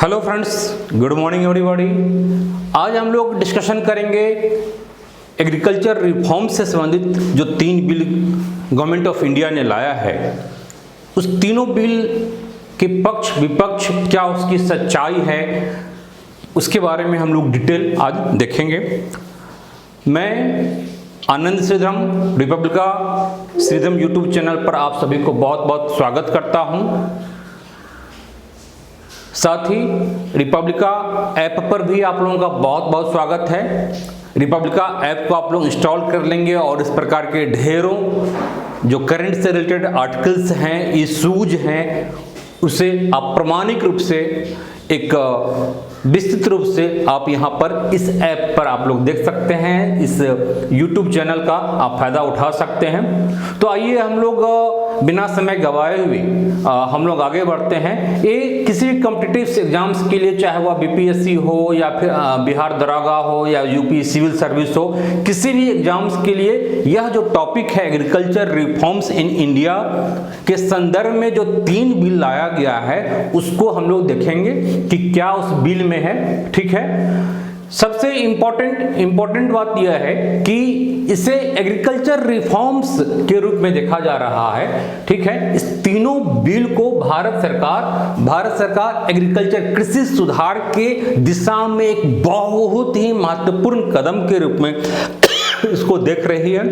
Hello friends, good morning everybody. आज हम लोग डिस्कशन करेंगे एग्रीकल्चर रिफॉर्म से संबंधित जो 3 बिल गवर्नमेंट ऑफ इंडिया ने लाया है, उस तीनों बिल के पक्ष विपक्ष क्या उसकी सच्चाई है, उसके बारे में हम लोग डिटेल आज देखेंगे। मैं आनंद श्रीधम रिपब्लिका श्रीधम यूट्यूब चैनल पर आप सभी को बहुत बहुत स्वागत करता हूं। साथ ही रिपब्लिका ऐप पर भी आप लोगों का बहुत बहुत स्वागत है। रिपब्लिका ऐप को आप लोग इंस्टॉल कर लेंगे और इस प्रकार के ढेरों जो करंट से रिलेटेड आर्टिकल्स हैं, इशूज हैं, उसे आप प्रामाणिक रूप से एक विस्तृत रूप से आप यहाँ पर इस ऐप पर आप लोग देख सकते हैं। इस YouTube चैनल का आप फायदा उठा सकते हैं। तो आइए हम लोग बिना समय गवाए हुए हम लोग आगे बढ़ते हैं। ये किसी भी कॉम्पिटिटिव एग्जाम्स के लिए, चाहे वह BPSC हो या फिर बिहार दरोगा हो या यूपी सिविल सर्विस हो, किसी भी एग्जाम्स के लिए यह जो टॉपिक है एग्रीकल्चर रिफॉर्म्स इन इंडिया के संदर्भ में जो 3 बिल लाया गया है, उसको हम लोग देखेंगे कि क्या उस बिल में है। ठीक है, सबसे इंपॉर्टेंट बात यह है कि इसे एग्रीकल्चर रिफॉर्म्स के रूप में देखा जा रहा है। ठीक है, इस तीनों बिल को भारत सरकार एग्रीकल्चर कृषि सुधार के दिशा में एक बहुत ही महत्वपूर्ण कदम के रूप में इसको देख रही है।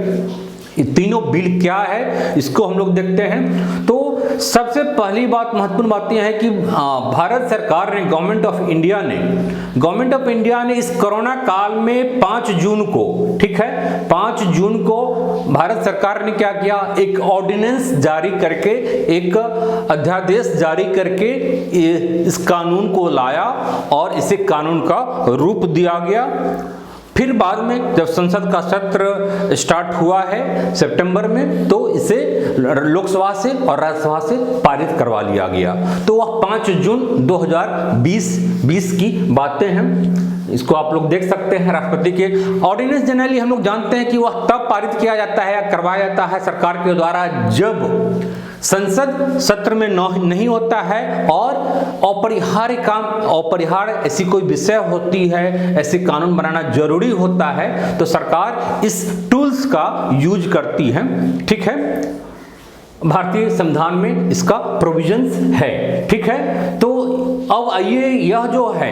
ये तीनों बिल क्या है, इसको हम लोग देखते हैं। तो सबसे पहली बात, महत्वपूर्ण बात यह है कि भारत सरकार ने, गवर्नमेंट ऑफ इंडिया ने इस कोरोना काल में 5 जून को, ठीक है, 5 जून को भारत सरकार ने क्या किया, एक ऑर्डिनेंस जारी करके, एक अध्यादेश जारी करके इस कानून को लाया और इसे कानून का रूप दिया गया। फिर बाद में जब संसद का सत्र स्टार्ट हुआ है सितंबर में, तो इसे लोकसभा से और राज्यसभा से पारित करवा लिया गया। तो वह 5 जून 2020 की बातें हैं। इसको आप लोग देख सकते हैं। राष्ट्रपति के ऑर्डिनेंस जनरली हम लोग जानते हैं कि वह तब पारित किया जाता है या करवाया जाता है सरकार के द्वारा जब संसद सत्र में नहीं होता है और अपरिहार्य ऐसी कोई विषय होती है, ऐसे कानून बनाना जरूरी होता है, तो सरकार इस टूल्स का यूज करती है। ठीक है, भारतीय संविधान में इसका प्रोविजंस है। ठीक है, तो अब आइए, यह जो है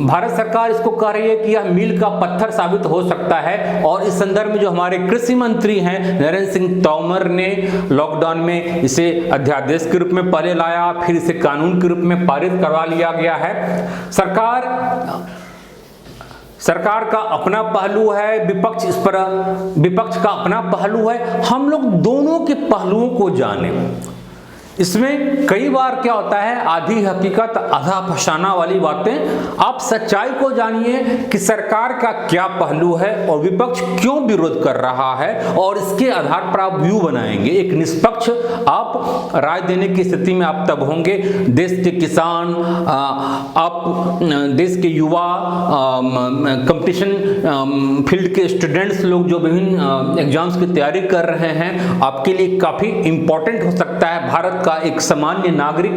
भारत सरकार इसको कह रही है कि यह मील का पत्थर साबित हो सकता है। और इस संदर्भ में जो हमारे कृषि मंत्री हैं नरेंद्र सिंह तोमर ने लॉकडाउन में इसे अध्यादेश के रूप में पहले लाया, फिर इसे कानून के रूप में पारित करवा लिया गया है। सरकार का अपना पहलू है, विपक्ष का अपना पहलू है। हम लोग दोनों के पहलुओं को जाने। इसमें कई बार क्या होता है, आधी हकीकत आधा फसाना वाली बातें। आप सच्चाई को जानिए कि सरकार का क्या पहलू है और विपक्ष क्यों विरोध कर रहा है, और इसके आधार पर आप व्यू बनाएंगे। एक निष्पक्ष आप राय देने की स्थिति में आप तब होंगे। देश के किसान, आप देश के युवा, कंपटीशन फील्ड के स्टूडेंट्स लोग जो विभिन्न एग्जाम्स की तैयारी कर रहे हैं, आपके लिए काफी इंपॉर्टेंट हो सकता है भारत का एक सामान्य नागरिक।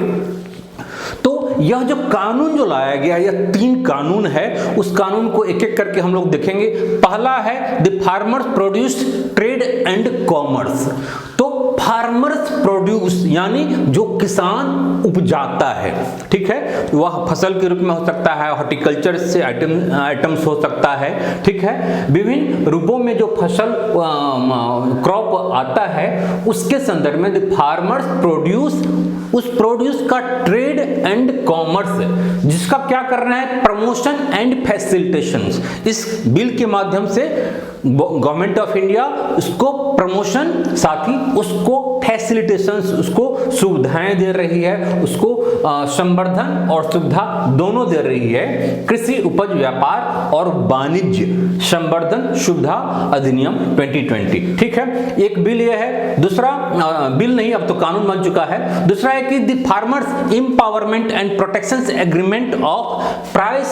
तो यह जो कानून जो लाया गया, यह 3 कानून है। उस कानून को एक एक करके हम लोग देखेंगे। पहला है the farmers produce trade and commerce. तो फार्मर्स प्रोड्यूस यानी जो किसान उपजाता है, ठीक है, वह फसल के रूप में हो सकता है, हॉर्टिकल्चर से आइटम्स हो सकता है। ठीक है, विभिन्न रूपों में जो फसल क्रॉप आता है, उसके संदर्भ में द फार्मर्स प्रोड्यूस, उस प्रोड्यूस का ट्रेड एंड कॉमर्स, जिसका क्या करना है, प्रमोशन एंड फैसिलिटेशन। इस बिल के माध्यम से गवर्नमेंट ऑफ इंडिया उसको प्रमोशन, साथ ही उसको फैसिलिटेशंस, उसको सुविधाएं दे रही है, उसको संवर्धन और सुविधा दोनों दे रही है। कृषि उपज व्यापार और वाणिज्य संवर्धन सुविधा अधिनियम 2020। ठीक है, एक बिल ये है। दूसरा बिल नहीं, अब तो कानून बन चुका है। दूसरा है कि the farmers empowerment and protection agreement of price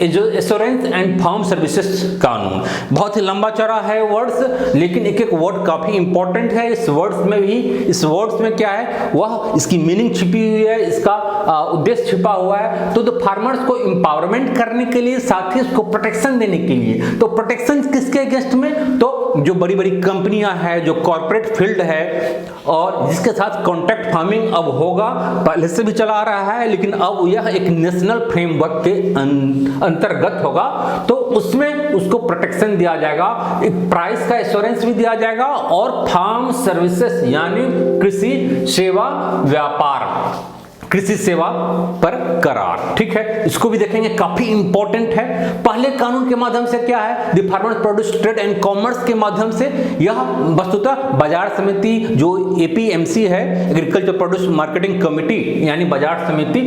assurance and farm services कानून। बहुत ही लंबा चौड़ा है वर्ड्स, लेकिन एक एक वर्ड काफी इंपॉर्टेंट है। इस वर्ड्स में भी इस वर्ड्स में क्या है, वह इसकी मीनिंग छिपी हुई है, इसका उद्देश्य छिपा हुआ है। तो फार्मर्स को एम्पावरमेंट करने के लिए, साथ ही उसको प्रोटेक्शन देने के लिए। तो प्रोटेक्शन किसके अगेंस्ट में, तो जो बड़ी बड़ी कंपनियां हैं, जो कॉर्पोरेट फील्ड है और जिसके साथ कॉन्ट्रैक्ट फार्मिंग अब होगा, पहले से भी चला आ रहा है लेकिन अब यह एक नेशनल फ्रेमवर्क के अंतर्गत होगा, तो उसमें उसको प्रोटेक्शन दिया जाएगा, एक प्राइस का एश्योरेंस भी दिया जाएगा और फार्म सर्विसेज यानी कृषि सेवा व्यापार, कृषि सेवा पर करार, ठीक है, इसको भी देखेंगे, काफी इंपॉर्टेंट है। पहले कानून के माध्यम से क्या है, the farmers produce trade and commerce के माध्यम से यह वस्तुतः बाजार समिति जो एपीएमसी है, एग्रीकल्चर प्रोड्यूस मार्केटिंग कमेटी यानी बाजार समिति,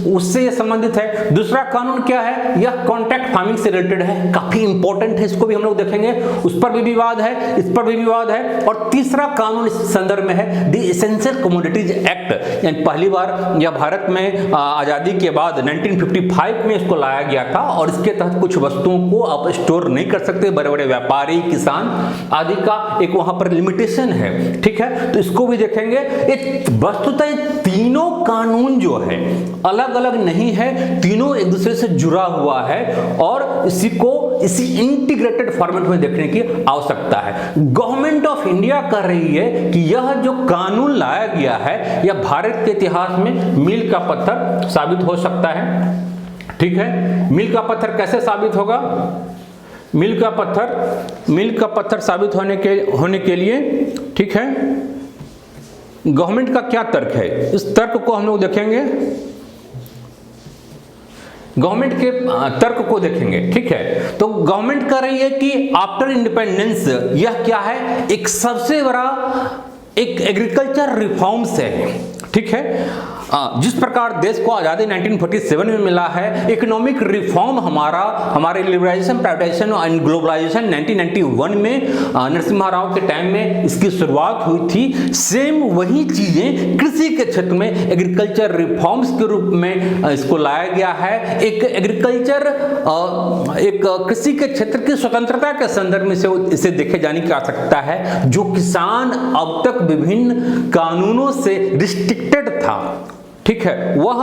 उससे यह संबंधित है। दूसरा कानून क्या है, यह कॉन्ट्रैक्ट फार्मिंग से रिलेटेड है, काफी इंपॉर्टेंट है, इसको भी हम लोग देखेंगे, उस पर भी विवाद है, इस पर भी विवाद है। और तीसरा कानून इस संदर्भ में है द एसेंशियल कमोडिटीज एक्ट, यानी पहली बार यह भारत में आजादी के बाद 1955 में इसको लाया गया था और इसके तहत कुछ वस्तुओं को आप स्टोर नहीं कर सकते, बड़े बड़े व्यापारी, किसान आदि का एक वहां पर लिमिटेशन है, ठीक है, तो इसको भी देखेंगे। एक वस्तुतः तीनों कानून जो है अलग अलग नहीं है, तीनों एक दूसरे से जुड़ा हुआ है और इसी इंटीग्रेटेड फॉर्मेट में देखने की आवश्यकता है। गवर्नमेंट ऑफ इंडिया कह रही है कि यह जो कानून लाया गया है यह भारत के इतिहास में मील का पत्थर साबित हो सकता है, ठीक है। मील का पत्थर कैसे साबित होगा, मील का पत्थर साबित होने के लिए, ठीक है, गवर्नमेंट का क्या तर्क है, इस तर्क को हम लोग देखेंगे, गवर्नमेंट के तर्क को देखेंगे, ठीक है। तो गवर्नमेंट कह रही है कि आफ्टर इंडिपेंडेंस यह क्या है, एक सबसे बड़ा एक एग्रीकल्चर रिफॉर्म्स है, ठीक है। जिस प्रकार देश को आजादी 1947 में मिला है, इकोनॉमिक रिफॉर्म हमारे लिबरलाइजेशन, प्राइवेटाइजेशन एंड ग्लोबलाइजेशन 1991 में नरसिम्हा राव के टाइम में इसकी शुरुआत हुई थी। सेम वही चीजें कृषि के क्षेत्र में एग्रीकल्चर रिफॉर्म्स के रूप में इसको लाया गया है। एक एग्रीकल्चर एक कृषि के क्षेत्र की स्वतंत्रता के संदर्भ में इसे देखे जाने की आवश्यकता है। जो किसान अब तक विभिन्न कानूनों से रिस्ट्रिक्टेड था, ठीक है, वह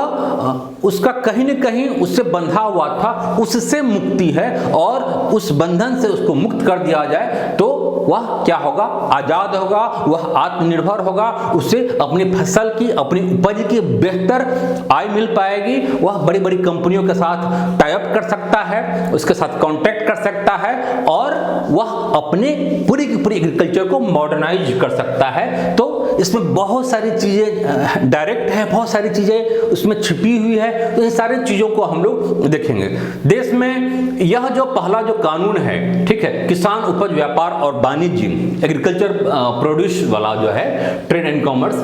उसका कहीं न कहीं उससे बंधा हुआ था, उससे मुक्ति है और उस बंधन से उसको मुक्त कर दिया जाए तो वह क्या होगा, आजाद होगा, वह आत्मनिर्भर होगा, उसे अपनी फसल की, अपनी उपज की बेहतर आय मिल पाएगी, वह बड़ी बड़ी कंपनियों के साथ टाई अप कर सकता है, उसके साथ कॉन्ट्रैक्ट कर सकता है और वह अपने पूरी की पूरी एग्रीकल्चर को मॉडर्नाइज कर सकता है। तो इसमें बहुत सारी चीजें डायरेक्ट है, बहुत सारी चीजें उसमें छिपी हुई है, तो इन सारी चीजों को हम लोग देखेंगे। देश में यह जो पहला जो कानून है, ठीक है, किसान उपज व्यापार और वाणिज्य, एग्रीकल्चर प्रोड्यूस वाला जो है ट्रेड एंड कॉमर्स,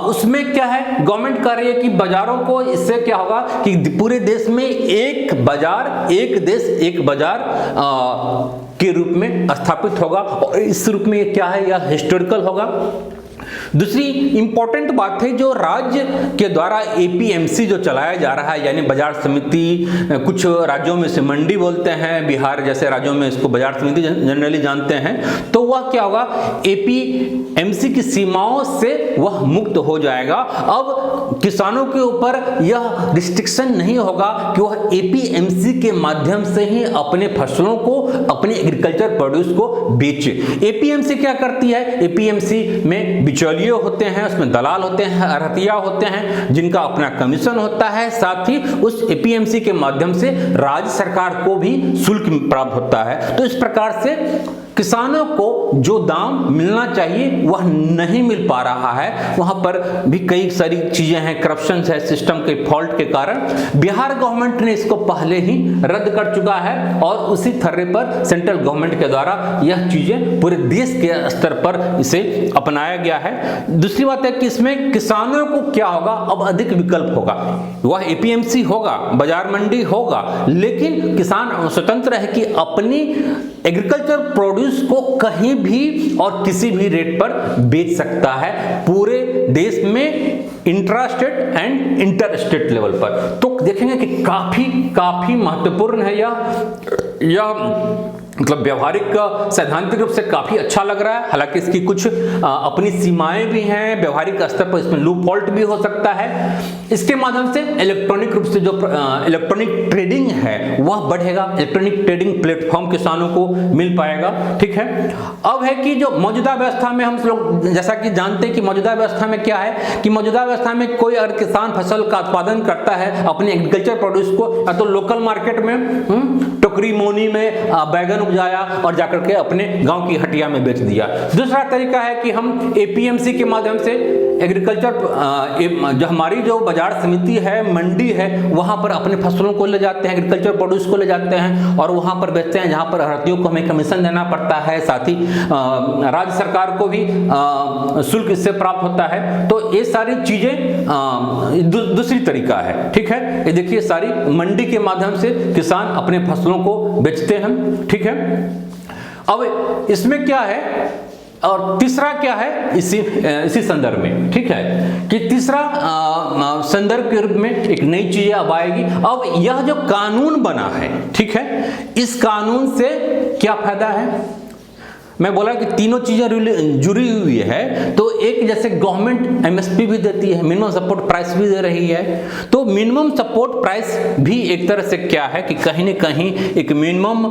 उसमें क्या है, गवर्नमेंट कर रही है कि बाजारों को, इससे क्या होगा कि पूरे देश में एक बाजार, एक देश एक बाजार के रूप में स्थापित होगा और इस रूप में क्या है, यह हिस्टोरिकल होगा। दूसरी इंपॉर्टेंट बात है, जो राज्य के द्वारा एपीएमसी जो चलाया जा रहा है, यानी बाजार समिति, कुछ राज्यों में से मंडी बोलते हैं, बिहार जैसे राज्यों में इसको बाजार समिति जनरली जानते हैं, तो वह क्या होगा, एपीएमसी की सीमाओं से वह मुक्त हो जाएगा। अब किसानों के ऊपर यह रिस्ट्रिक्शन नहीं होगा कि वह एपीएमसी के माध्यम से ही अपने फसलों को, अपने एग्रीकल्चर प्रोड्यूस को बेचे। एपीएमसी क्या करती है, एपीएमसी में बिचौलिए होते हैं, उसमें दलाल होते हैं, अरहतिया होते हैं, जिनका अपना कमीशन होता है, साथ ही उस एपीएमसी के माध्यम से राज्य सरकार को भी शुल्क प्राप्त होता है। तो इस प्रकार से किसानों को जो दाम मिलना चाहिए वह नहीं मिल पा रहा है, वहां पर भी कई सारी चीजें हैं, करप्शन है, सिस्टम के फॉल्ट के कारण। बिहार गवर्नमेंट ने इसको पहले ही रद्द कर चुका है और उसी थर्रे पर सेंट्रल गवर्नमेंट के द्वारा यह चीजें पूरे देश के स्तर पर इसे अपनाया गया है। दूसरी बात है कि इसमें किसानों को क्या होगा, अब अधिक विकल्प होगा, वह एपीएमसी होगा, बाजार मंडी होगा, लेकिन किसान स्वतंत्र है कि अपनी एग्रीकल्चर प्रोड्यूस को कहीं भी और किसी भी रेट पर बेच सकता है, पूरे देश में intra state and inter state level पर। तो देखेंगे कि काफी महत्वपूर्ण है मतलब व्यवहारिक सैद्धांतिक रूप से काफी अच्छा लग रहा है। हालांकि इसकी कुछ अपनी सीमाएं भी हैं, व्यवहारिक स्तर पर इसमें लूप फॉल्ट भी हो सकता है। इसके माध्यम से इलेक्ट्रॉनिक रूप से जो इलेक्ट्रॉनिक ट्रेडिंग है वह बढ़ेगा, इलेक्ट्रॉनिक ट्रेडिंग प्लेटफॉर्म किसानों को मिल पाएगा। ठीक है, अब है कि जो मौजूदा व्यवस्था में हम लोग जैसा कि जानते हैं कि मौजूदा व्यवस्था में क्या है कि मौजूदा व्यवस्था में कोई अगर किसान फसल का उत्पादन करता है अपने एग्रीकल्चर प्रोड्यूस को, या तो लोकल मार्केट में टोकरी मोनी में बैगन उपजाया और जाकर के अपने गांव की हटिया में बेच दिया। दूसरा तरीका है कि हम एपीएमसी के माध्यम से एग्रीकल्चर जो हमारी जो बाजार समिति है, मंडी है, वहां पर अपने फसलों को ले जाते हैं, एग्रीकल्चर प्रोड्यूस को ले जाते हैं और वहां पर बेचते हैं, जहां पर आढ़तियों को हमें कमीशन देना पड़ता है, साथ ही राज्य सरकार को भी शुल्क इससे प्राप्त होता है। तो ये सारी चीजें दूसरी तरीका है। ठीक है, ये देखिए सारी मंडी के माध्यम से किसान अपने फसलों को बेचते हैं। ठीक है, अब इसमें क्या है और तीसरा क्या है इसी संदर्भ में, ठीक है, कि तीसरा संदर्भ के रूप में एक नई चीज अब आएगी। अब यह जो कानून बना है, ठीक है, इस कानून से क्या फायदा है? मैं बोला कि तीनों चीजें जुड़ी हुई है। तो एक जैसे गवर्नमेंट एमएसपी भी देती है, मिनिमम सपोर्ट प्राइस भी दे रही है, तो मिनिमम सपोर्ट प्राइस भी एक तरह से क्या है कि कहीं न कहीं एक मिनिमम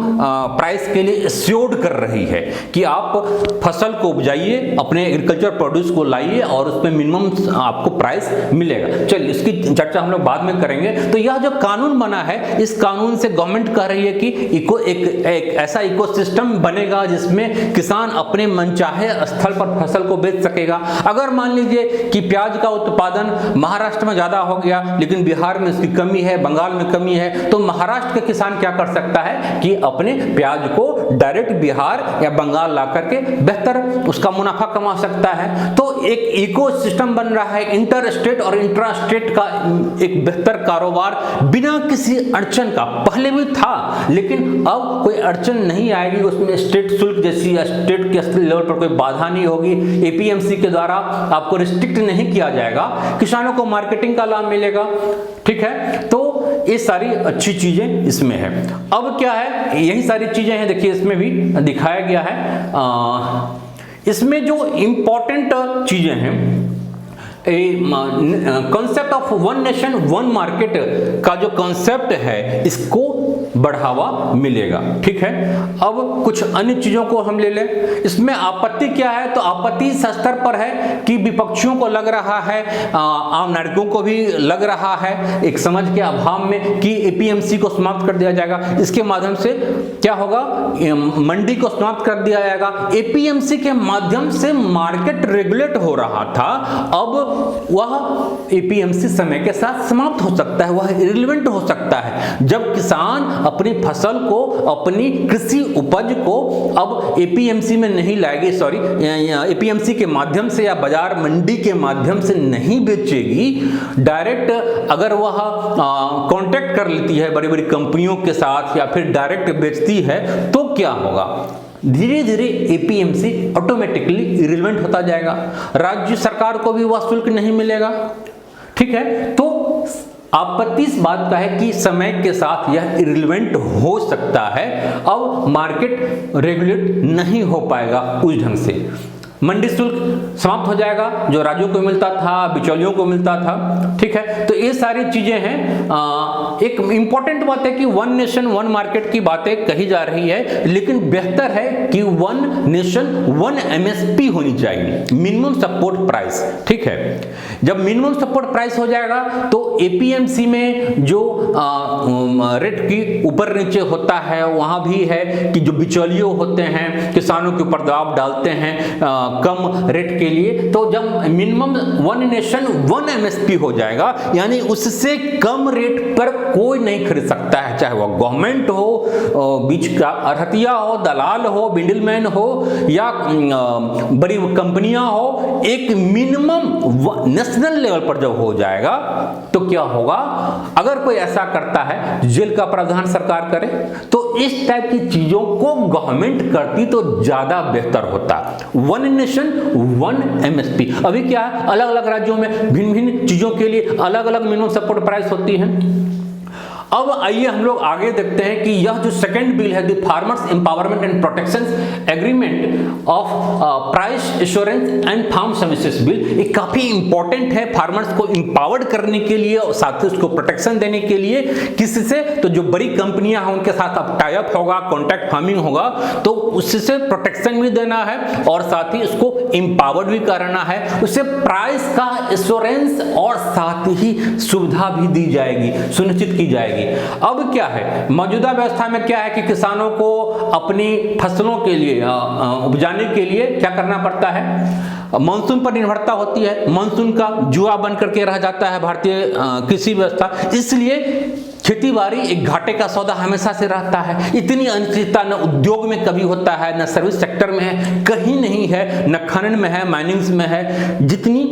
प्राइस के लिए एश्योर्ड कर रही है कि आप फसल को उपजाइए, अपने एग्रीकल्चर प्रोड्यूस को लाइए और उसमें मिनिमम आपको प्राइस मिलेगा। चलिए इसकी चर्चा हम लोग बाद में करेंगे। तो यह जो कानून बना है, इस कानून से गवर्नमेंट कह रही है कि एक ऐसा इकोसिस्टम बनेगा जिसमें किसान अपने मनचाहे स्थल पर फसल को बेच सकेगा। अगर मान लीजिए कि प्याज का उत्पादन महाराष्ट्र में ज्यादा हो गया लेकिन बिहार में इसकी कमी है, बंगाल में कमी है, तो महाराष्ट्र का किसान क्या कर सकता है कि अपने प्याज को डायरेक्ट बिहार या बंगाल ला करके बेहतर उसका मुनाफा कमा सकता है। तो एक इकोसिस्टम बन रहा है, इंटर स्टेट और इंट्रा स्टेट का एक बेहतर कारोबार बिना किसी अड़चन का। पहले भी था लेकिन अब कोई अड़चन नहीं आएगी, उसमें स्टेट शुल्क जैसी स्टेट के लेवल पर कोई बाधा नहीं होगी, एपीएमसी के द्वारा आपको रिस्ट्रिक्ट नहीं किया जाएगा, किसानों को मार्केटिंग का लाभ मिलेगा। ठीक है, तो ये सारी अच्छी चीजें इसमें है। अब क्या है, यही सारी चीजें हैं, देखिए इसमें भी दिखाया गया है। इसमें जो इंपॉर्टेंट चीजें हैं, concept of one nation one market का जो कॉन्सेप्ट है इसको बढ़ावा मिलेगा। ठीक है, अब कुछ अन्य चीजों को हम ले लें। इसमें आपत्ति क्या है, तो आपत्ति इस स्तर पर है कि विपक्षियों को लग रहा है, आम नागरिकों को भी लग रहा है एक समझ के अभाव में कि एपीएमसी को समाप्त कर दिया जाएगा। इसके माध्यम से क्या होगा, मंडी को समाप्त कर दिया जाएगा। एपीएमसी के माध्यम से मार्केट रेगुलेट हो रहा था, अब वह एपीएमसी समय के साथ समाप्त हो सकता है, वह इररिलेवेंट हो सकता है। जब किसान अपनी फसल को, अपनी कृषि उपज को अब एपीएमसी में नहीं लाएगी, सॉरी एपीएमसी के माध्यम से या बाजार मंडी के माध्यम से नहीं बेचेगी, डायरेक्ट अगर वह कॉन्ट्रैक्ट कर लेती है बड़ी बड़ी कंपनियों के साथ या फिर डायरेक्ट बेचती है, तो क्या होगा, धीरे धीरे एपीएमसी ऑटोमेटिकली इररिलेवेंट होता जाएगा, राज्य सरकार को भी वह शुल्क नहीं मिलेगा। ठीक है, तो आपत्ति इस बात का है कि समय के साथ यह इररिलेवेंट हो सकता है, अब मार्केट रेगुलेट नहीं हो पाएगा उस ढंग से, मंडी शुल्क समाप्त हो जाएगा जो राज्यों को मिलता था, बिचौलियों को मिलता था। ठीक है, तो ये सारी चीजें हैं। एक इंपॉर्टेंट बात है कि वन नेशन वन मार्केट की बातें कही जा रही है, लेकिन बेहतर है कि वन नेशन वन एमएसपी होनी चाहिए, मिनिमम सपोर्ट प्राइस। ठीक है, जब मिनिमम सपोर्ट प्राइस हो जाएगा तो एपीएमसी में जो रेट की ऊपर नीचे होता है, वहां भी है कि जो बिचौलियों होते हैं किसानों के ऊपर दबाव डालते हैं कम रेट के लिए, तो जब minimum one nation one MSP हो जाएगा, यानी उससे कम रेट पर कोई नहीं खरीद सकता है, चाहे वह गवर्नमेंट हो, बीच का अड़तिया हो, दलाल हो, मिडिलमैन हो या बड़ी कंपनियां हो। एक मिनिमम नेशनल लेवल पर जब हो जाएगा तो क्या होगा, अगर कोई ऐसा करता है जेल का प्रावधान सरकार करे, तो इस टाइप की चीजों को गवर्नमेंट करती तो ज्यादा बेहतर होता। वन नेशन वन एमएसपी, अभी क्या है, अलग अलग राज्यों में भिन्न भिन्न चीजों के लिए अलग अलग मिनिमम सपोर्ट प्राइस होती है। अब आइए हम लोग आगे देखते हैं कि यह जो सेकंड बिल है, the farmers empowerment and protection agreement of price assurance and farm services bill, ये काफी इंपॉर्टेंट है फार्मर्स को एम्पावर्ड करने के लिए और साथ ही उसको प्रोटेक्शन देने के लिए। किससे? तो जो बड़ी कंपनियां हैं उनके साथ अब टाई अप होगा, कॉन्ट्रैक्ट फार्मिंग होगा, तो उससे प्रोटेक्शन भी देना है और साथ ही उसको एम्पावर्ड भी करना है, उससे प्राइस का एश्योरेंस और साथ ही सुविधा भी दी जाएगी, सुनिश्चित की जाएगी। अब क्या है मौजूदा व्यवस्था में, क्या है कि किसानों को अपनी फसलों के लिए उपजाने के लिए क्या करना पड़ता है, मानसून पर निर्भरता होती है, मानसून का जुआ बन करके रह जाता है भारतीय कृषि व्यवस्था, इसलिए खेती बाड़ी एक घाटे का सौदा हमेशा से रहता है। इतनी अनिश्चितता न उद्योग में कभी होता है, न सर्विस सेक्टर में है, कहीं नहीं है, न खनन में है, माइनिंग्स में है, जितनी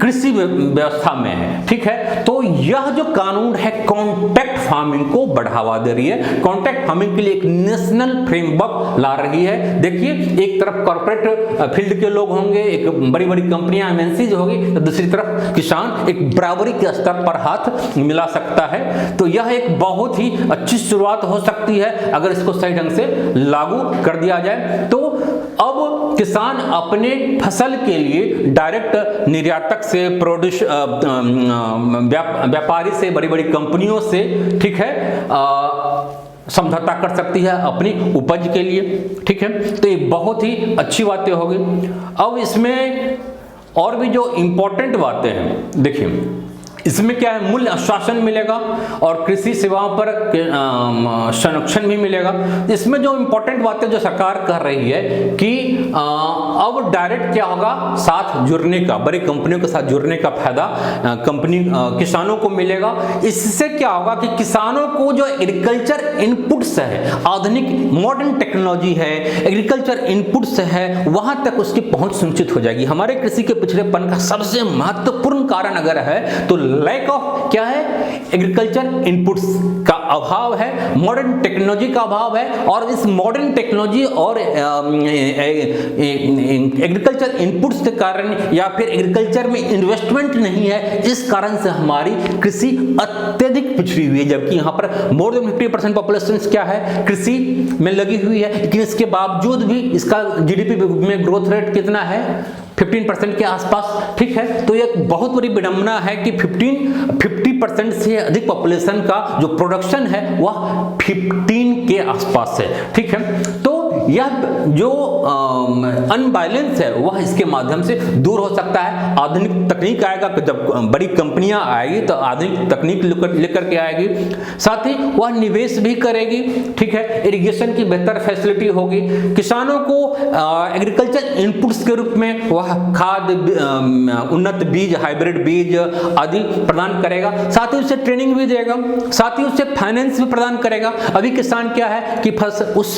कृषि व्यवस्था में है। ठीक है, तो यह जो कानून है कॉन्ट्रैक्ट फार्मिंग को बढ़ावा दे रही है, कॉन्ट्रैक्ट फार्मिंग के लिए एक नेशनल फ्रेमवर्क ला रही है। देखिए, एक तरफ कॉर्पोरेट फील्ड के लोग होंगे, एक बड़ी बड़ी कंपनियां एमएनसीज होगी, तो दूसरी तरफ किसान एक बराबरी के स्तर पर हाथ मिला सकता है। तो यह एक बहुत ही अच्छी शुरुआत हो सकती है अगर इसको सही ढंग से लागू कर दिया जाए। तो अब किसान अपने फसल के लिए डायरेक्ट निर्यातक से, प्रोड्यूस व्यापारी से, बड़ी बड़ी कंपनियों से, ठीक है, समझौता कर सकती है अपनी उपज के लिए। ठीक है, तो ये बहुत ही अच्छी बातें होगी। अब इसमें और भी जो इंपॉर्टेंट बातें हैं, देखिए इसमें क्या है, मूल्य आश्वासन मिलेगा और कृषि सेवाओं पर संरक्षण भी मिलेगा। इसमें जो इंपॉर्टेंट बातें जो सरकार कर रही है कि अब डायरेक्ट क्या होगा, साथ जुड़ने का, बड़ी कंपनियों के साथ जुड़ने का फायदा किसानों को मिलेगा। इससे क्या होगा कि किसानों को जो एग्रीकल्चर इनपुट्स है, आधुनिक मॉडर्न टेक्नोलॉजी है, एग्रीकल्चर इनपुट्स है, वहां तक उसकी पहुंच सुनिश्चित हो जाएगी। हमारे कृषि के पिछड़ेपन का सबसे महत्वपूर्ण कारण अगर है तो लैक ऑफ क्या है, एग्रीकल्चर इनपुट्स का अभाव है, मॉडर्न टेक्नोलॉजी का अभाव है। और इस मॉडर्न टेक्नोलॉजी और एग्रीकल्चर इनपुट्स के कारण या फिर एग्रीकल्चर में इन्वेस्टमेंट नहीं है, इस कारण से हमारी कृषि अत्यधिक पिछड़ी हुई है। जबकि यहाँ पर मोर देन 50% पॉपुलेशन क्या है, कृषि में लगी हुई है, लेकिन इसके बावजूद भी इसका जीडीपी में ग्रोथ रेट कितना है, 15% के आसपास। ठीक है, तो यह बहुत बड़ी विडंबना है कि 50% से अधिक पॉपुलेशन का जो प्रोडक्शन है वह 15 के आसपास है। ठीक है, तो यह जो अनबैलेंस है वह इसके माध्यम से दूर हो सकता है। आधुनिक तकनीक आएगा, जब बड़ी कंपनियां आएगी तो आधुनिक तकनीक लेकर के आएगी, साथ ही वह निवेश भी करेगी। ठीक है, इरिगेशन की बेहतर फैसिलिटी होगी, किसानों को एग्रीकल्चर इनपुट्स के रूप में वह खाद, उन्नत बीज, हाइब्रिड बीज आदि प्रदान करेगा, साथ ही उसे ट्रेनिंग भी देगा, साथ ही उसे फाइनेंस भी प्रदान करेगा। अभी किसान क्या है कि उस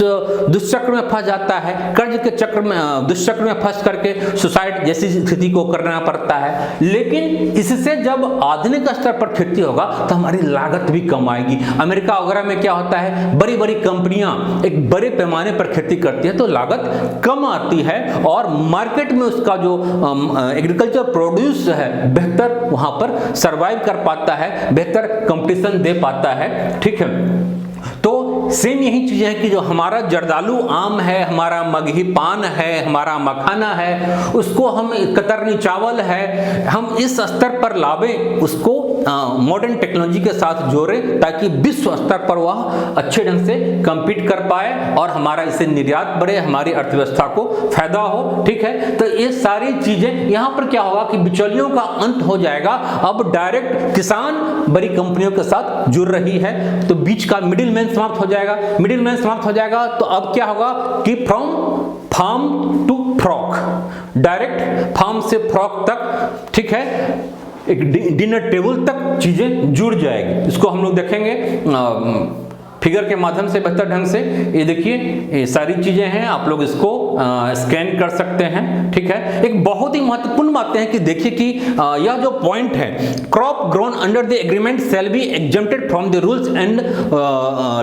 दुष्चक्र में फंस जाता है, कर्ज के चक्र में, दुष्चक्र में फंस करके सुसाइड जैसी स्थिति को करना पड़ता है। लेकिन इससे जब आधुनिक स्तर पर खेती होगा तो हमारी लागत भी कम आएगी। अमेरिका वगैरह में क्या होता है, बड़ी बड़ी कंपनियां एक बड़े पैमाने पर खेती करती है तो लागत कम आती है और मार्केट में उसका जो एग्रीकल्चर प्रोड्यूस है बेहतर वहां पर सरवाइव कर पाता है, बेहतर कंपटीशन दे पाता है। ठीक है, तो सेम यही चीजें हैं कि जो हमारा जर्दालू आम है, हमारा मगही पान है, हमारा मखाना है, उसको हम कतरनी चावल है, हम इस स्तर पर लावें, उसको मॉडर्न टेक्नोलॉजी के साथ जोड़ें ताकि विश्व स्तर पर वह अच्छे ढंग से compete कर पाए और हमारा इससे निर्यात बढ़े, हमारी अर्थव्यवस्था को फायदा हो। ठीक है, तो ये सारी चीजें यहाँ पर क्या होगा कि बिचौलियों का अंत हो जाएगा। अब डायरेक्ट किसान बड़ी कंपनियों के साथ जुड़ रही है तो बीच का मिडिल मैन समाप्त हो जाएगा। मिडिल मैन समाप्त हो जाएगा तो अब क्या होगा कि from farm to fork, direct farm से फ्रॉक तक, ठीक है, एक डिनर टेबल तक चीजें जुड़ जाएगी। इसको हम लोग देखेंगे फिगर के माध्यम से बेहतर ढंग से। ये देखिए, ये सारी चीजें हैं, आप लोग इसको स्कैन कर सकते हैं। ठीक है, एक बहुत ही महत्वपूर्ण बात है कि देखिए कि यह जो पॉइंट है, crop grown under the agreement shall be exempted from the rules and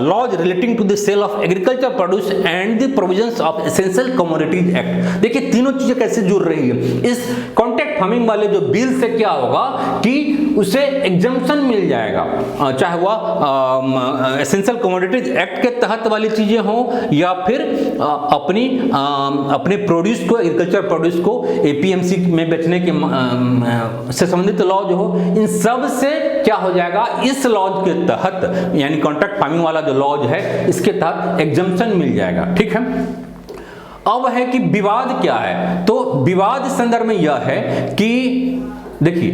laws relating to the sale of agriculture produce and the provisions of essential commodities act. देखिए तीनों चीजें कैसे जुड़ रही है। इस कॉन्ट्रैक्ट फार्मिंग वाले जो बिल से क्या होगा कि उसे एग्जम्पशन मिल जाएगा, चाहे वह एसेंशियल कमोडिटीज एक्ट के तहत वाली चीजें हो या फिर अपने प्रोड्यूस को, एग्रीकल्चर प्रोड्यूस को एपीएमसी में बेचने के से संबंधित लॉ जो हो, इन सब से क्या हो जाएगा, इस लॉज के तहत यानी कॉन्ट्रैक्ट फार्मिंग वाला जो लॉज है इसके तहत एग्जम्पशन मिल जाएगा। ठीक है, अब है कि विवाद क्या है। तो विवाद इस संदर्भ में यह है कि देखिए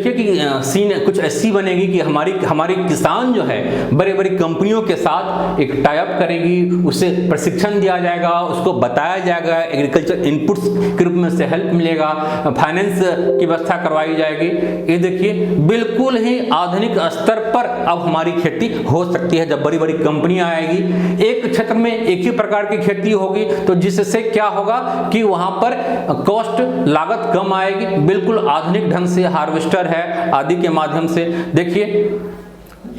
कि सीन कुछ ऐसी बनेगी कि हमारी किसान जो है बड़ी बड़ी कंपनियों के साथ एक टाई अप करेगी, उसे प्रशिक्षण दिया जाएगा, उसको बताया जाएगा, एग्रीकल्चर इनपुट्स के रूप में से हेल्प मिलेगा, फाइनेंस की व्यवस्था करवाई जाएगी। ये देखिए बिल्कुल ही आधुनिक स्तर पर अब हमारी खेती हो सकती है जब बड़ी बड़ी कंपनियां आएगी। एक क्षेत्र में एक ही प्रकार की खेती होगी तो जिससे क्या होगा कि वहां पर कॉस्ट लागत कम आएगी, बिल्कुल आधुनिक ढंग से हार्वेस्टर है आदि के माध्यम से। देखिए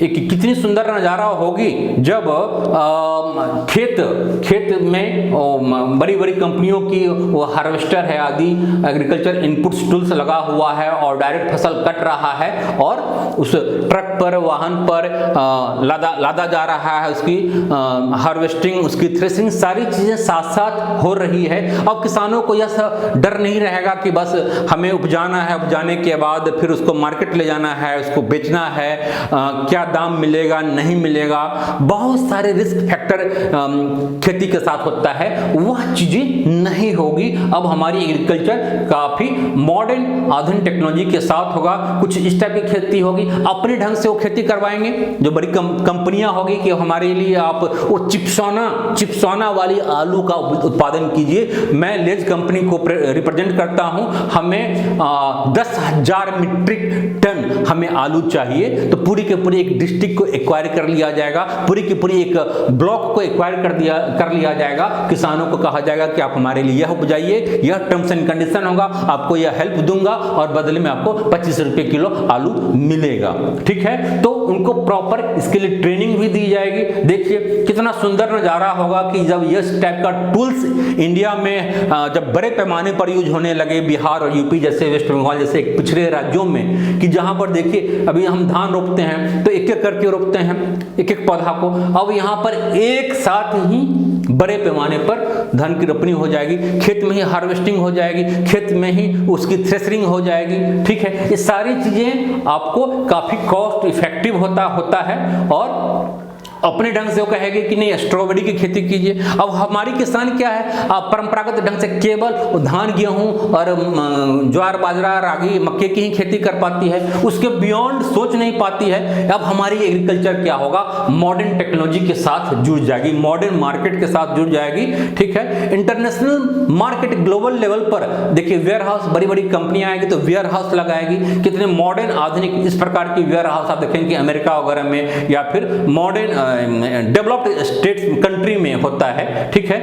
एक कितनी सुंदर नज़ारा होगी जब खेत में बड़ी बड़ी कंपनियों की वो हार्वेस्टर है आदि एग्रीकल्चर इनपुट्स टूल्स लगा हुआ है और डायरेक्ट फसल कट रहा है और उस ट्रक पर, वाहन पर लादा जा रहा है, उसकी हार्वेस्टिंग, उसकी थ्रेसिंग, सारी चीज़ें साथ साथ हो रही है। अब किसानों को यह डर नहीं रहेगा कि बस हमें उपजाना है, उपजाने के बाद फिर उसको मार्केट ले जाना है, उसको बेचना है, क्या दाम मिलेगा नहीं मिलेगा, बहुत सारे रिस्क फैक्टर खेती के साथ होता है, वह चीजें नहीं होगी। अब हमारी एग्रीकल्चर काफी मॉडर्न आधुनिक टेक्नोलॉजी के साथ होगा, कुछ इस टाइप की खेती होगी, अपने ढंग से वो खेती करवाएंगे। जो बड़ी कंपनियां होगी कि हमारे लिए आप वो चिप्सोना वाली आलू का उत्पादन कीजिए, मैं लेज कंपनी को रिप्रेजेंट करता हूं, हमें 10,000 मीट्रिक टन हमें आलू चाहिए, तो पूरी के पूरी एक डिस्ट्रिक्ट को एक्वायर कर लिया जाएगा, पूरी की पूरी एक ब्लॉक को एक्वायर कर लिया जाएगा। किसानों को कहा जाएगा कि आप हमारे लिए यह उपजाइए, यह टर्म्स एंड कंडीशन होगा, आपको यह हेल्प दूंगा और बदले में आपको 25 रुपए किलो आलू मिलेगा। ठीक है, तो उनको प्रॉपर इसके लिए ट्रेनिंग भी दी जाएगी। देखिए कितना सुंदर नजारा होगा कि जब इस टाइप का टूल्स इंडिया में जब बड़े पैमाने पर यूज होने लगे, बिहार और यूपी जैसे, वेस्ट बंगाल जैसे पिछड़े राज्यों में, कि जहां पर देखिए अभी हम धान रोपते हैं तो एक एक करके रोपते हैं एक एक पौधा को, अब यहाँ पर एक साथ ही बड़े पैमाने पर धान की रोपनी हो जाएगी, खेत में ही हार्वेस्टिंग हो जाएगी, खेत में ही उसकी थ्रेशरिंग हो जाएगी। ठीक है, ये सारी चीजें आपको काफी कॉस्ट इफेक्टिव होता है और अपने ढंग से वो कहेंगे कि नहीं स्ट्रॉबेरी की खेती कीजिए। अब हमारी किसान क्या है, परंपरागत ढंग से केवल धान, गेहूं और ज्वार, बाजरा, रागी, मक्के की ही खेती कर पाती है, उसके बियॉन्ड सोच नहीं पाती है। अब हमारी एग्रीकल्चर क्या होगा, मॉडर्न टेक्नोलॉजी के साथ जुड़ जाएगी, मॉडर्न मार्केट के साथ जुड़ जाएगी। ठीक है, इंटरनेशनल मार्केट, ग्लोबल लेवल पर देखिए वेयर हाउस, बड़ी बड़ी कंपनियां आएगी तो वेयर हाउस लगाएगी, कितने मॉडर्न आधुनिक इस प्रकार की वेयर हाउस आप देखेंगे अमेरिका वगैरह में या फिर मॉडर्न डेवलप्ड स्टेट्स कंट्री में होता है। ठीक है,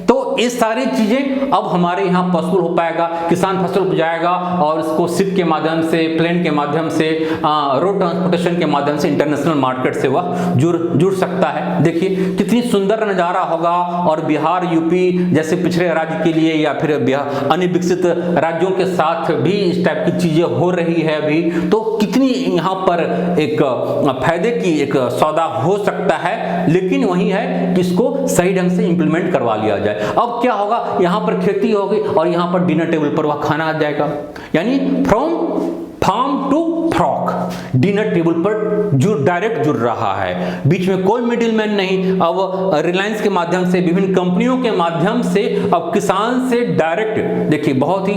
तो ये सारी चीजें अब हमारे यहाँ पॉसिबल हो पाएगा। किसान फसल उपजाएगा और उसको शिप के माध्यम से, प्लेन के माध्यम से, रोड ट्रांसपोर्टेशन के माध्यम से इंटरनेशनल मार्केट से वह जुड़ सकता है। देखिए कितनी सुंदर नजारा होगा। और बिहार, यूपी जैसे पिछड़े राज्य के लिए या फिर अन्य विकसित राज्यों के साथ भी इस टाइप की चीजें हो रही है अभी, तो कितनी यहाँ पर एक फायदे की एक सौदा हो सकता है। लेकिन वही है कि इसको सही ढंग से इंप्लीमेंट करवा लिया जाए। अब क्या होगा, यहां पर खेती होगी और यहां पर डिनर टेबल पर वह खाना आ जाएगा, यानी from farm to fork, dinner table पर डायरेक्ट जुड़ रहा है, बीच में कोई मिडिल मैन नहीं। अब रिलायंस के माध्यम से, विभिन्न कंपनियों के माध्यम से अब किसान से डायरेक्ट, देखिए बहुत ही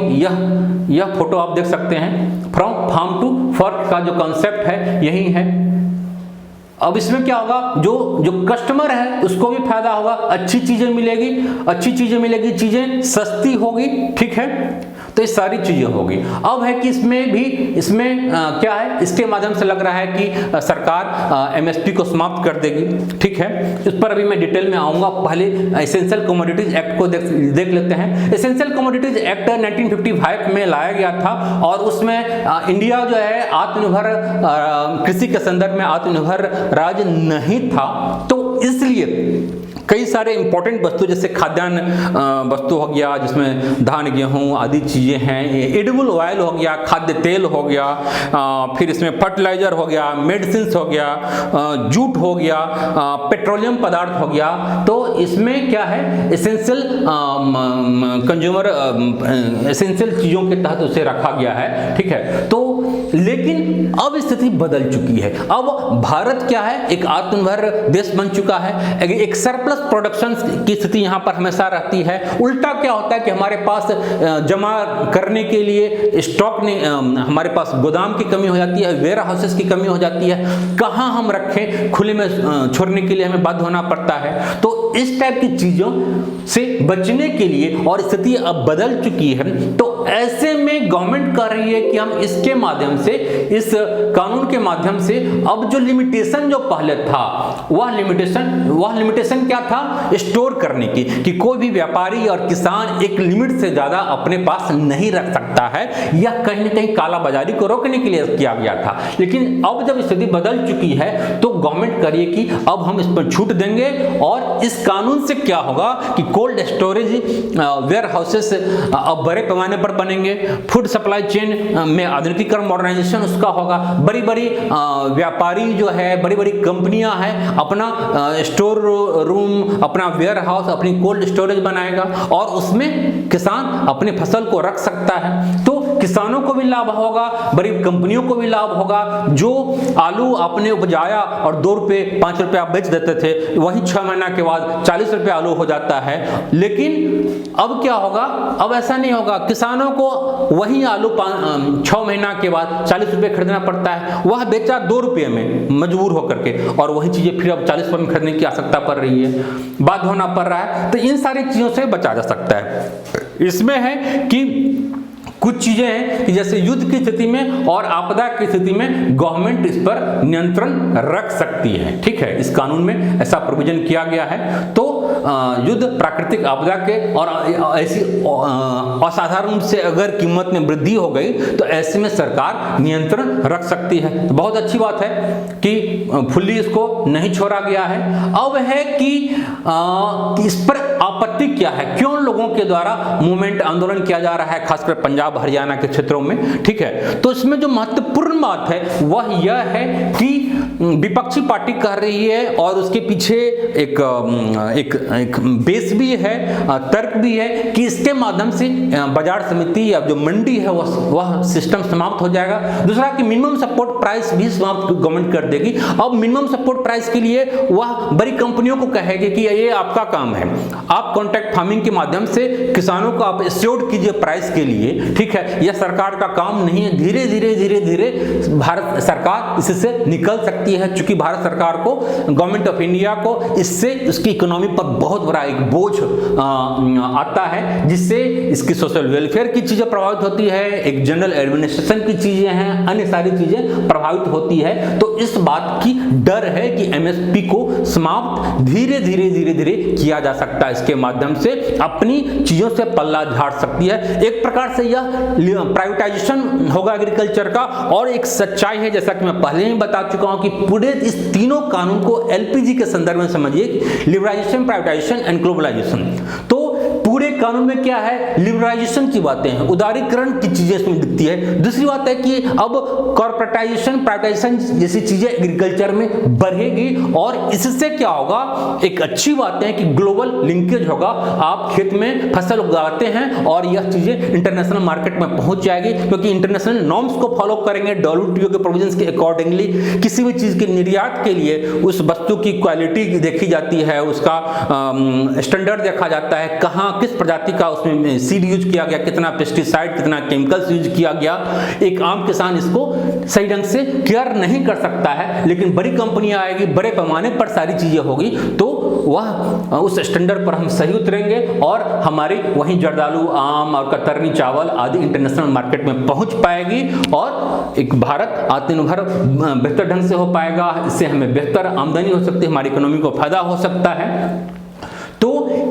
यह फोटो आप देख सकते हैं, फ्रॉम फार्म टू फॉर्क का जो कॉन्सेप्ट है यही है। अब इसमें क्या होगा, जो कस्टमर है उसको भी फायदा होगा, अच्छी चीजें मिलेगी, चीजें सस्ती होगी। ठीक है, तो ये सारी चीजें होगी। अब है कि इसमें क्या है, इसके माध्यम से लग रहा है कि सरकार एमएसपी को समाप्त कर देगी। ठीक है, इस पर अभी मैं डिटेल में आऊंगा, पहले एसेंशियल कमोडिटीज एक्ट को देख लेते हैं। एसेंशियल कमोडिटीज एक्ट 1955 में लाया गया था और उसमें इंडिया जो है आत्मनिर्भर कृषि के संदर्भ में आत्मनिर्भर राज्य नहीं था, तो इसलिए कई सारे इंपॉर्टेंट वस्तु जैसे खाद्यान्न वस्तु हो गया, जिसमें धान गेहूं आदि चीज़ें हैं, एडिबल ऑयल हो गया, खाद्य तेल हो गया, फिर इसमें फर्टिलाइजर हो गया, मेडिसिन हो गया, जूट हो गया, पेट्रोलियम पदार्थ हो गया। तो इसमें क्या है, एसेंशियल कंज्यूमर एसेंशियल चीज़ों के तहत उसे रखा गया है, ठीक है। तो लेकिन अब स्थिति बदल चुकी है। अब भारत क्या है, एक आत्मनिर्भर देश बन चुका है, एक सरप्लस प्रोडक्शन की स्थिति यहाँ पर हमेशा रहती है। उल्टा क्या होता है कि हमारे पास जमा करने के लिए स्टॉक नहीं, हमारे पास गोदाम की कमी हो जाती है, वेयर हाउसेस की कमी हो जाती है, कहाँ हम रखें, खुले में छोड़ने के लिए हमें बाध्य होना पड़ता है। तो इस टाइप की चीजों से बचने के लिए, और स्थिति अब बदल चुकी है, तो ऐसे में गवर्नमेंट कर रही है कि हम इसके माध्यम से, इस कानून के माध्यम से, अब जो लिमिटेशन जो पहले था, वह लिमिटेशन क्या था, स्टोर करने की, कि कोई भी व्यापारी और किसान एक लिमिट से ज्यादा अपने पास नहीं रख सकता है, या कहीं ना कहीं कालाबाजारी को रोकने के लिए किया गया था। लेकिन अब जब स्थिति बदल चुकी है तो गवर्नमेंट करिए कि अब हम इस पर छूट देंगे, और इस कानून से क्या होगा कि कोल्ड स्टोरेज वेयर हाउसेस अब बड़े पैमाने पर बनेंगे, फूड सप्लाई चेन में आधुनिकीकरण मॉडर्नाइजेशन उसका होगा, बड़ी बड़ी व्यापारी जो है, बड़ी बड़ी कंपनियां हैं, अपना स्टोर रूम, अपना वेयर हाउस, अपनी कोल्ड स्टोरेज बनाएगा, और उसमें किसान अपनी फसल को रख सकता है। तो किसानों को भी लाभ होगा, बड़ी कंपनियों को भी लाभ होगा। जो आलू आपने उपजाया और 2 रुपये 5 रुपये आप बेच देते थे, वही 6 महीना के बाद 40 रुपये आलू हो जाता है। लेकिन अब क्या होगा, अब ऐसा नहीं होगा, किसानों को वही आलू 6 महीना के बाद 40 रुपये खरीदना पड़ता है, वह बेचा 2 रुपये में मजबूर होकर के, और वही चीजें फिर अब 40 रुपये में खरीदने की आवश्यकता पड़ रही है, बाध्य होना पड़ रहा है। तो इन सारी चीजों से बचा जा सकता है। इसमें है कि कुछ चीजें हैं कि जैसे युद्ध की स्थिति में और आपदा की स्थिति में गवर्नमेंट इस पर नियंत्रण रख सकती है, ठीक है। इस कानून में ऐसा प्रोविजन किया गया है। तो युद्ध, प्राकृतिक आपदा के और ऐसी असाधारण रूप से अगर कीमत में वृद्धि हो गई तो ऐसे में सरकार नियंत्रण रख सकती है। तो बहुत अच्छी बात है कि फुल्ली इसको नहीं छोड़ा गया है। अब है कि इस पर आपत्ति क्या है, क्यों लोगों के द्वारा मूवमेंट, आंदोलन किया जा रहा है, खासकर पंजाब हरियाणा के क्षेत्रों में, ठीक है। तो इसमें जो महत्वपूर्ण बात है वह यह है कि विपक्षी पार्टी कह रही है, और उसके पीछे एक बेस भी है, तर्क भी है कि इसके माध्यम से बाजार समिति या जो मंडी है वह सिस्टम समाप्त हो जाएगा। दूसरा कि मिनिमम सपोर्ट प्राइस भी समाप्त गवर्नमेंट कर देगी। अब मिनिमम सपोर्ट प्राइस के लिए वह बड़ी कंपनियों को कहेगी कि ये आपका काम है, आप कॉन्ट्रैक्ट फार्मिंग के माध्यम से किसानों को आप एश्योर्ड कीजिए प्राइस के लिए, ठीक है। यह सरकार का काम नहीं है। धीरे धीरे भारत सरकार इससे निकल सकती है, चूंकि भारत सरकार को, गवर्नमेंट ऑफ इंडिया को इससे उसकी इकोनॉमी पर बहुत बड़ा एक बोझ आता है, जिससे इसकी सोशल वेलफेयर की चीजें प्रभावित होती है, एक जनरल एडमिनिस्ट्रेशन की चीजें हैं, अन्य सारी चीजें प्रभावित होती है। तो इस बात की डर है कि एमएसपी को समाप्त धीरे धीरे किया जा सकता है, इसके माध्यम से अपनी चीजों से पल्ला झाड़ सकती है। एक प्रकार से यह प्राइवेटाइजेशन होगा एग्रीकल्चर का। और एक सच्चाई है, जैसा कि मैं पहले ही बता चुका हूं, कि पूरे इस तीनों कानून को एलपीजी के संदर्भ में समझिए, लिबरलाइजेशन, प्राइवेटाइजेशन एंड ग्लोबलाइजेशन। तो पूरे कानून में क्या है, लिबरलाइजेशन की बातें हैं, उदारीकरण की चीजें इसमें दिखती है। दूसरी बात है कि अब कॉर्पोरेटाइजेशन, प्राइवेटाइजेशन जैसी चीजें एग्रीकल्चर में बढ़ेगी, और इससे क्या होगा, एक अच्छी बात है कि ग्लोबल लिंकेज होगा। आप खेत में फसल उगाते हैं और यह चीजें इंटरनेशनल मार्केट में पहुंच जाएगी, क्योंकि इंटरनेशनल नॉर्म्स को फॉलो करेंगे, डब्ल्यूटीओ के प्रोविजंस के अकॉर्डिंगली। किसी भी चीज के निर्यात के लिए उस वस्तु की क्वालिटी देखी जाती है, उसका स्टैंडर्ड देखा जाता है, कहाँ किस प्रजाति का उसमें सीड यूज किया गया, कितना पेस्टिसाइड, कितना केमिकल्स यूज किया गया। एक आम किसान इसको सही ढंग से केयर नहीं कर सकता है, लेकिन बड़ी कंपनियां आएगी, बड़े पैमाने पर सारी चीजें होगी, तो वह उस स्टैंडर्ड पर हम सही उतरेंगे, और हमारी वहीं जर्दालू, आम और कतरनी चावल आदि इंटरनेशनल मार्केट में पहुंच पाएगी, और एक भारत आत्मनिर्भर बेहतर ढंग से हो पाएगा। इससे हमें बेहतर आमदनी हो सकती है, हमारी इकोनॉमी को फायदा हो सकता है। तो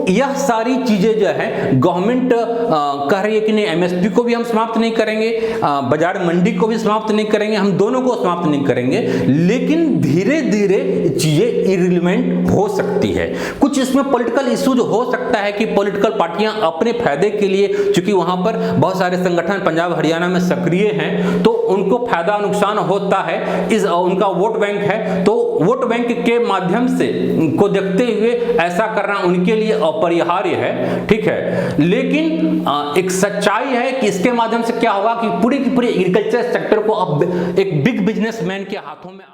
यह सारी चीजें जो है गवर्नमेंट कह रही है कि नहीं, एमएसपी को भी हम समाप्त नहीं करेंगे, बाजार मंडी को भी समाप्त नहीं करेंगे, हम दोनों को समाप्त नहीं करेंगे, लेकिन धीरे धीरे चीजें इरिलेवेंट हो सकती है। कुछ इसमें पॉलिटिकल इश्यूज हो सकता है कि पॉलिटिकल पार्टियां अपने फायदे के लिए, चूंकि वहां पर बहुत सारे संगठन पंजाब हरियाणा में सक्रिय हैं, तो उनको फायदा नुकसान होता है, इस उनका वोट बैंक है, तो वोट बैंक के माध्यम से को देखते हुए ऐसा करना उनके लिए अपरिहार्य है, ठीक है। लेकिन एक सच्चाई है कि इसके माध्यम से क्या होगा कि पूरी की पूरी एग्रीकल्चर सेक्टर को अब एक बिग बिजनेसमैन के हाथों में